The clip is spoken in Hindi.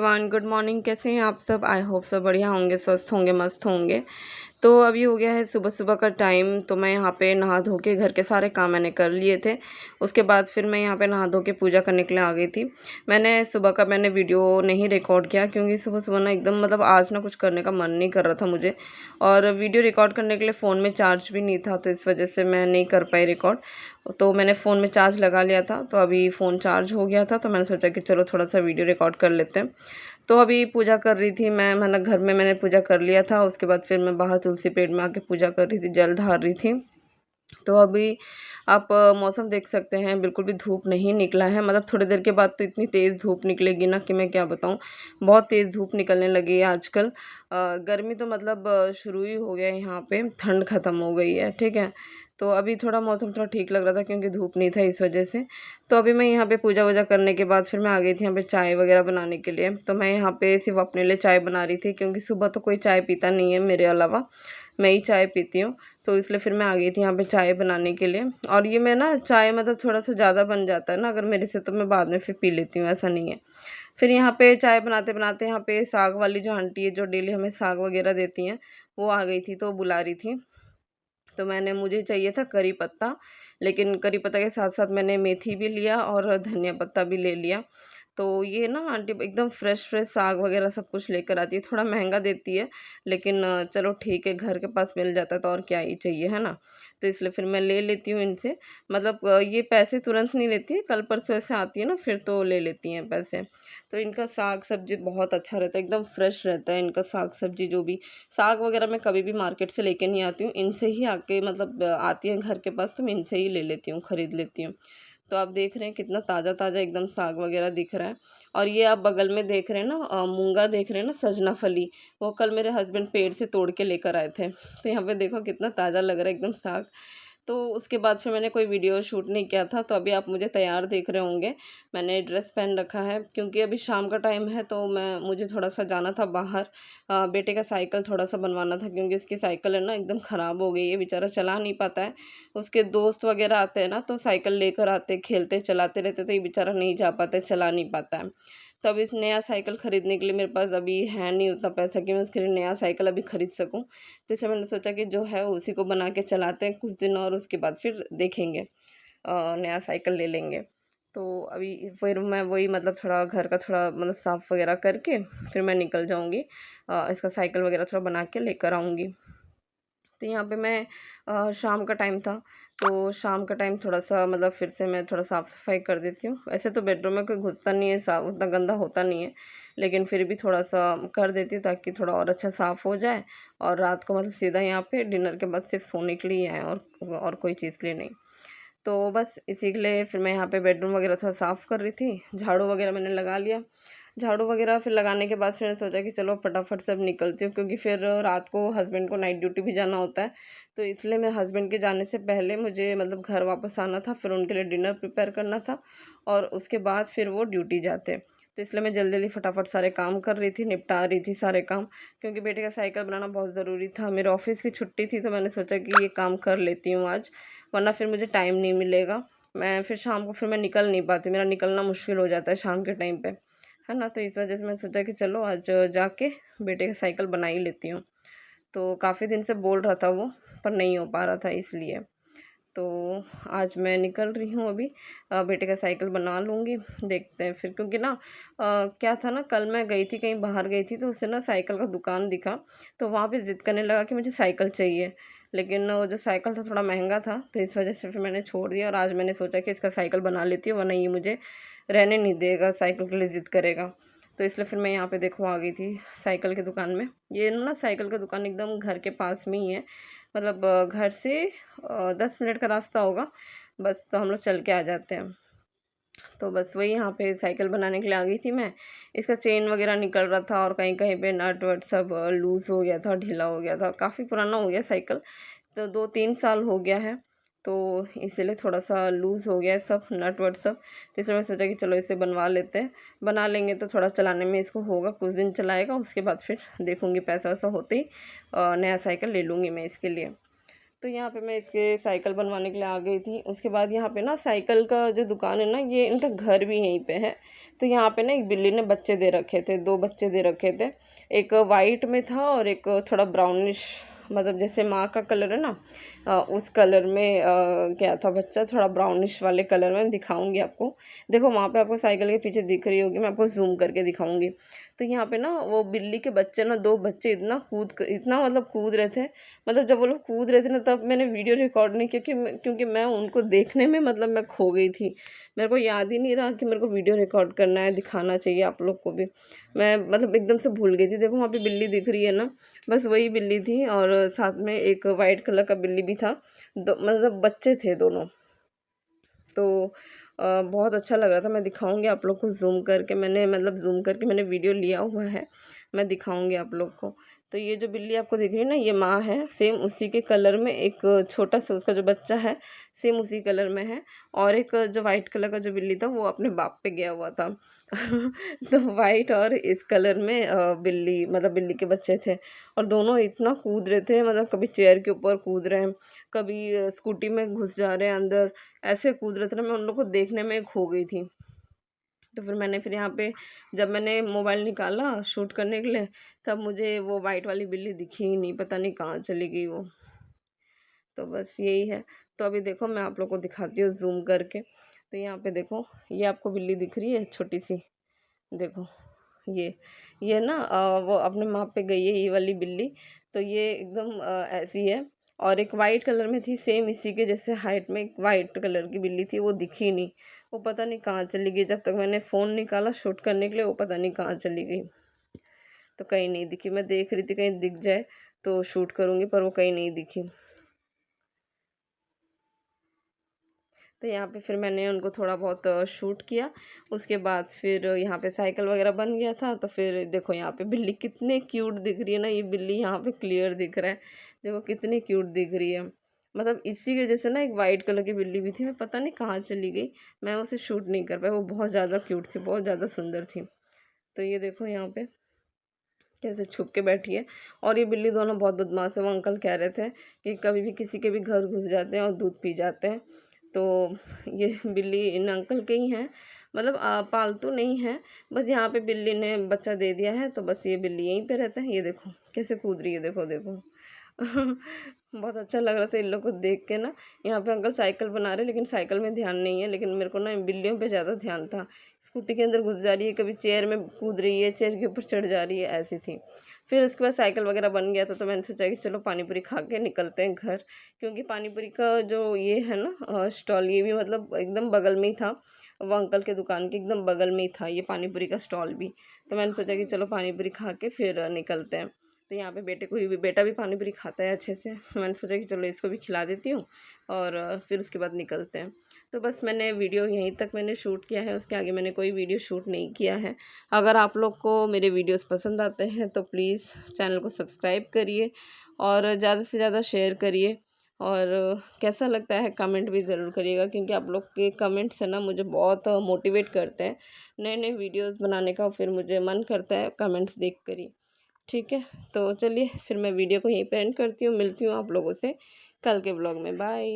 Everyone, good morning. कैसे हैं आप सब? आई होप सब बढ़िया होंगे, स्वस्थ होंगे, मस्त होंगे। तो अभी हो गया है सुबह सुबह का टाइम। तो मैं यहाँ पे नहा धो के घर के सारे काम मैंने कर लिए थे। उसके बाद फिर मैं यहाँ पे नहा धो के पूजा करने के लिए आ गई थी। मैंने वीडियो नहीं रिकॉर्ड किया क्योंकि सुबह सुबह ना एकदम मतलब आज ना कुछ करने का मन नहीं कर रहा था मुझे। और वीडियो रिकॉर्ड करने के लिए फ़ोन में चार्ज भी नहीं था, तो इस वजह से मैं नहीं कर पाई रिकॉर्ड। तो मैंने फ़ोन में चार्ज लगा लिया था, तो अभी फ़ोन चार्ज हो गया था, तो मैंने सोचा कि चलो थोड़ा सा वीडियो रिकॉर्ड कर लेते हैं। तो अभी पूजा कर रही थी मैं, मतलब घर में मैंने पूजा कर लिया था। उसके बाद फिर मैं बाहर तुलसी पेड़ में आके पूजा कर रही थी, जल ढार रही थी। तो अभी आप मौसम देख सकते हैं, बिल्कुल भी धूप नहीं निकला है। मतलब थोड़ी देर के बाद तो इतनी तेज़ धूप निकलेगी ना कि मैं क्या बताऊँ। बहुत तेज़ धूप निकलने लगी है आजकल। गर्मी तो मतलब शुरू ही हो गया है यहाँ पे, ठंड ख़त्म हो गई है, ठीक है। तो अभी थोड़ा मौसम थोड़ा ठीक लग रहा था क्योंकि धूप नहीं था, इस वजह से। तो अभी मैं यहाँ पे पूजा वूजा करने के बाद फिर मैं आ गई थी यहाँ पे चाय वगैरह बनाने के लिए। तो मैं यहाँ पे सिर्फ अपने लिए चाय बना रही थी क्योंकि सुबह तो कोई चाय पीता नहीं है मेरे अलावा, मैं ही चाय पीती हूँ। तो इसलिए फिर मैं आ गई थी यहाँ पे चाय बनाने के लिए। और ये मैं ना चाय मतलब थोड़ा सा ज़्यादा बन जाता है ना अगर मेरे से, तो मैं बाद में फिर पी लेती हूँ, ऐसा नहीं है। फिर यहाँ पे चाय बनाते बनाते यहाँ पे साग वाली जो आंटी है जो डेली हमें साग वगैरह देती हैं, वो आ गई थी, तो बुला रही थी। तो मुझे चाहिए था करी पत्ता, लेकिन करी पत्ता के साथ साथ मैंने मेथी भी लिया और धनिया पत्ता भी ले लिया। तो ये ना आंटी एकदम फ्रेश फ्रेश साग वगैरह सब कुछ लेकर आती है। थोड़ा महंगा देती है, लेकिन चलो ठीक है, घर के पास मिल जाता है तो और क्या ही चाहिए, है ना। तो इसलिए फिर मैं ले लेती हूँ इनसे। मतलब ये पैसे तुरंत नहीं लेती है, कल परसों ऐसे आती है ना फिर तो ले लेती हैं पैसे। तो इनका साग सब्जी बहुत अच्छा रहता है, एकदम फ्रेश रहता है इनका साग सब्जी। जो भी साग वगैरह मैं कभी भी मार्केट से लेके नहीं आती हूँ, इनसे ही आके मतलब आती है घर के पास, तो मैं इनसे ही ले लेती हूँ, ख़रीद लेती हूँ। तो आप देख रहे हैं कितना ताज़ा ताज़ा एकदम साग वगैरह दिख रहा है। और ये आप बगल में देख रहे हैं ना, मूंगा देख रहे हैं ना, सजना फली, वो कल मेरे हस्बैंड पेड़ से तोड़ के लेकर आए थे। तो यहाँ पे देखो कितना ताज़ा लग रहा है एकदम साग। तो उसके बाद फिर मैंने कोई वीडियो शूट नहीं किया था। तो अभी आप मुझे तैयार देख रहे होंगे, मैंने ड्रेस पहन रखा है क्योंकि अभी शाम का टाइम है। तो मुझे थोड़ा सा जाना था बाहर, बेटे का साइकिल थोड़ा सा बनवाना था क्योंकि उसकी साइकिल है ना एकदम ख़राब हो गई है, बेचारा चला नहीं पाता है। उसके दोस्त वगैरह आते हैं ना तो साइकिल लेकर आते, खेलते चलाते रहते, तो ये बेचारा नहीं जा पाता है, चला नहीं पाता है। तो अब इस नया साइकिल ख़रीदने के लिए मेरे पास अभी है नहीं उतना पैसा कि मैं उसके लिए नया साइकिल अभी ख़रीद सकूं। तो इसलिए मैंने सोचा कि जो है उसी को बना के चलाते हैं कुछ दिन, और उसके बाद फिर देखेंगे, नया साइकिल ले लेंगे। तो अभी फिर मैं वही मतलब थोड़ा घर का थोड़ा मतलब साफ़ वगैरह करके फिर मैं निकल जाऊँगी, इसका साइकिल वगैरह थोड़ा बना के लेकर आऊँगी। तो यहाँ पे मैं शाम का टाइम था, तो शाम का टाइम थोड़ा-सा मतलब फिर से मैं थोड़ा साफ़-सफ़ाई कर देती हूँ। वैसे तो बेडरूम में कोई घुसता नहीं है, साफ़ उतना गंदा होता नहीं है, लेकिन फिर भी थोड़ा-सा कर देती हूँ ताकि थोड़ा और अच्छा साफ़ हो जाए। और रात को मतलब सीधा यहाँ पे डिनर के बाद सिर्फ़ सोने के लिए ही आए, और कोई चीज़ के लिए नहीं। तो बस इसी के लिए फिर मैं यहाँ पे बेडरूम वगैरह थोड़ा साफ़ कर रही थी, झाड़ू वगैरह मैंने लगा लिया। झाड़ू वगैरह फिर लगाने के बाद फिर मैंने सोचा कि चलो फटाफट से अब निकलती हूँ क्योंकि फिर रात को हस्बैंड को नाइट ड्यूटी भी जाना होता है। तो इसलिए मेरे हस्बैंड के जाने से पहले मुझे मतलब घर वापस आना था, फिर उनके लिए डिनर प्रिपेयर करना था, और उसके बाद फिर वो ड्यूटी जाते। तो इसलिए मैं जल्दी जल्दी फटाफट सारे काम कर रही थी, निपटा रही थी सारे काम, क्योंकि बेटे का साइकिल बनाना बहुत ज़रूरी था। मेरे ऑफिस की छुट्टी थी तो मैंने सोचा कि ये काम कर लेती हूँ आज, वरना फिर मुझे टाइम नहीं मिलेगा। मैं फिर शाम को फिर मैं निकल नहीं पाती, मेरा निकलना मुश्किल हो जाता है शाम के टाइम पे, है ना। तो इस वजह से मैंने सोचा कि चलो आज जाके बेटे का साइकिल बना ही लेती हूँ। तो काफ़ी दिन से बोल रहा था वो, पर नहीं हो पा रहा था इसलिए। तो आज मैं निकल रही हूँ अभी, बेटे का साइकिल बना लूँगी, देखते हैं फिर। क्योंकि ना क्या था ना, कल मैं गई थी कहीं बाहर गई थी, तो उससे ना साइकिल का दुकान दिखा, तो वहाँ पे ज़िद करने लगा कि मुझे साइकिल चाहिए। लेकिन वो जो साइकिल था थोड़ा महंगा था, तो इस वजह से फिर मैंने छोड़ दिया। और आज मैंने सोचा कि इसका साइकिल बना लेती हूँ, वरना ये मुझे रहने नहीं देगा, साइकिल के लिए ज़िद करेगा। तो इसलिए फिर मैं यहाँ पे देखो आ गई थी साइकिल की दुकान में। ये ना साइकिल का दुकान एकदम घर के पास में ही है, मतलब घर से 10 मिनट का रास्ता होगा बस, तो हम लोग चल के आ जाते हैं। तो बस वही यहाँ पे साइकिल बनाने के लिए आ गई थी मैं। इसका चेन वगैरह निकल रहा था और कहीं-कहीं पे नट वट सब लूज़ हो गया था, ढीला हो गया था। काफ़ी पुराना हो गया साइकिल, तो 2-3 साल हो गया है, तो इसीलिए थोड़ा-सा लूज़ हो गया है सब नट वट सब। तो इसलिए मैं सोचा कि चलो इसे बनवा लेते हैं। बना लेंगे तो थोड़ा चलाने में इसको होगा, कुछ दिन चलाएगा, उसके बाद फिर देखूँगी पैसा वैसा होते ही नया साइकिल ले लूँगी मैं इसके लिए। तो यहाँ पे मैं इसके साइकिल बनवाने के लिए आ गई थी। उसके बाद यहाँ पे ना साइकिल का जो दुकान है ना, ये इनका घर भी यहीं पे है। तो यहाँ पे ना एक बिल्ली ने बच्चे दे रखे थे, 2 बच्चे दे रखे थे। एक वाइट में था और एक थोड़ा ब्राउनिश, मतलब जैसे माँ का कलर है ना, उस कलर में क्या था बच्चा, थोड़ा ब्राउनिश वाले कलर में। दिखाऊंगी आपको, देखो वहाँ पे आपको साइकिल के पीछे दिख रही होगी, मैं आपको जूम करके दिखाऊंगी। तो यहाँ पे ना वो बिल्ली के बच्चे ना, 2 बच्चे इतना मतलब कूद रहे थे। मतलब जब वो लोग कूद रहे थे ना, तब मैंने वीडियो रिकॉर्ड नहीं किया, क्योंकि मैं उनको देखने में मतलब मैं खो गई थी। मेरे को याद ही नहीं रहा कि मेरे को वीडियो रिकॉर्ड करना है, दिखाना चाहिए आप लोग को भी। मैं मतलब एकदम से भूल गई थी। देखो वहाँ पे बिल्ली दिख रही है ना, बस वही बिल्ली थी, और साथ में एक वाइट कलर का बिल्ली भी था। मतलब बच्चे थे दोनों। तो बहुत अच्छा लग रहा था। मैं दिखाऊंगी आप लोग को जूम करके, मैंने वीडियो लिया हुआ है, मैं दिखाऊंगी आप लोग को। तो ये जो बिल्ली आपको दिख रही है ना, ये माँ है, सेम उसी के कलर में एक छोटा सा उसका जो बच्चा है, सेम उसी कलर में है। और एक जो वाइट कलर का जो बिल्ली था, वो अपने बाप पे गया हुआ था। तो वाइट और इस कलर में बिल्ली, मतलब बिल्ली के बच्चे थे। और दोनों इतना कूद रहे थे, मतलब कभी चेयर के ऊपर कूद रहे हैं, कभी स्कूटी में घुस जा रहे हैं अंदर, ऐसे कूद रहे थे ना, मैं उन लोग को देखने में खो गई थी। तो फिर यहाँ पे जब मैंने मोबाइल निकाला शूट करने के लिए, तब मुझे वो वाइट वाली बिल्ली दिखी ही नहीं, पता नहीं कहाँ चली गई वो। तो बस यही है। तो अभी देखो मैं आप लोग को दिखाती हूँ जूम करके। तो यहाँ पे देखो, ये आपको बिल्ली दिख रही है छोटी सी, देखो ये ना वो अपने माँ पे गई है, ये वाली बिल्ली। तो ये एकदम ऐसी है। और एक वाइट कलर में थी, सेम इसी के जैसे हाइट में एक वाइट कलर की बिल्ली थी, वो दिखी नहीं। वो पता नहीं कहाँ चली गई, जब तक मैंने फ़ोन निकाला शूट करने के लिए, वो पता नहीं कहाँ चली गई। तो कहीं नहीं दिखी। मैं देख रही थी कहीं दिख जाए तो शूट करूँगी, पर वो कहीं नहीं दिखी। तो यहाँ पे फिर मैंने उनको थोड़ा बहुत शूट किया। उसके बाद फिर यहाँ पे साइकिल वगैरह बन गया था। तो फिर देखो यहाँ पे बिल्ली कितने क्यूट दिख रही है ना, ये बिल्ली यहाँ पे क्लियर दिख रहा है, देखो कितनी क्यूट दिख रही है। मतलब इसी के जैसे ना एक वाइट कलर की बिल्ली भी थी, मैं पता नहीं कहाँ चली गई, मैं उसे शूट नहीं कर पाई। वो बहुत ज़्यादा क्यूट थी, बहुत ज़्यादा सुंदर थी। तो ये देखो यहाँ पे कैसे छुप के बैठी है। और ये बिल्ली दोनों बहुत बदमाश है। वो अंकल कह रहे थे कि कभी भी किसी के भी घर घुस जाते हैं और दूध पी जाते हैं। तो ये बिल्ली इन अंकल के ही हैं, मतलब पालतू नहीं है। बस यहाँ पे बिल्ली ने बच्चा दे दिया है, तो बस ये बिल्ली यहीं पे रहता है। ये देखो कैसे कूद रही है, देखो देखो। बहुत अच्छा लग रहा था इन लोग को देख के ना। यहाँ पे अंकल साइकिल बना रहे, लेकिन साइकिल में ध्यान नहीं है, लेकिन मेरे को ना बिल्लियों पे ज़्यादा ध्यान था। स्कूटी के अंदर घुस जा रही है, कभी चेयर में कूद रही है, चेयर के ऊपर चढ़ जा रही है, ऐसी थी। फिर उसके बाद साइकिल वगैरह बन गया था, तो मैंने सोचा कि चलो पानी पूरी खा के निकलते हैं घर। क्योंकि पानी पूरी का जो ये है ना स्टॉल, ये भी मतलब एकदम बगल में ही था। वो अंकल के दुकान के एकदम बगल में ही था ये पानी पूरी का स्टॉल भी। तो मैंने सोचा कि चलो पानी पूरी खा के फिर निकलते हैं। तो यहाँ पे बेटा भी पानी पूरी खाता है अच्छे से। मैंने सोचा कि चलो इसको भी खिला देती हूँ, और फिर उसके बाद निकलते हैं। तो बस मैंने वीडियो यहीं तक मैंने शूट किया है, उसके आगे मैंने कोई वीडियो शूट नहीं किया है। अगर आप लोग को मेरे वीडियोस पसंद आते हैं तो प्लीज़ चैनल को सब्सक्राइब करिए, और ज़्यादा से ज़्यादा शेयर करिए। और कैसा लगता है कमेंट भी ज़रूर करिएगा, क्योंकि आप लोग के कमेंट्स है ना मुझे बहुत मोटिवेट करते हैं नए नए वीडियोस बनाने का। फिर मुझे मन करता है कमेंट्स देख कर ही। ठीक है, तो चलिए फिर मैं वीडियो को यहीं पे एंड करती हूँ। मिलती हूँ आप लोगों से कल के ब्लॉग में। बाय।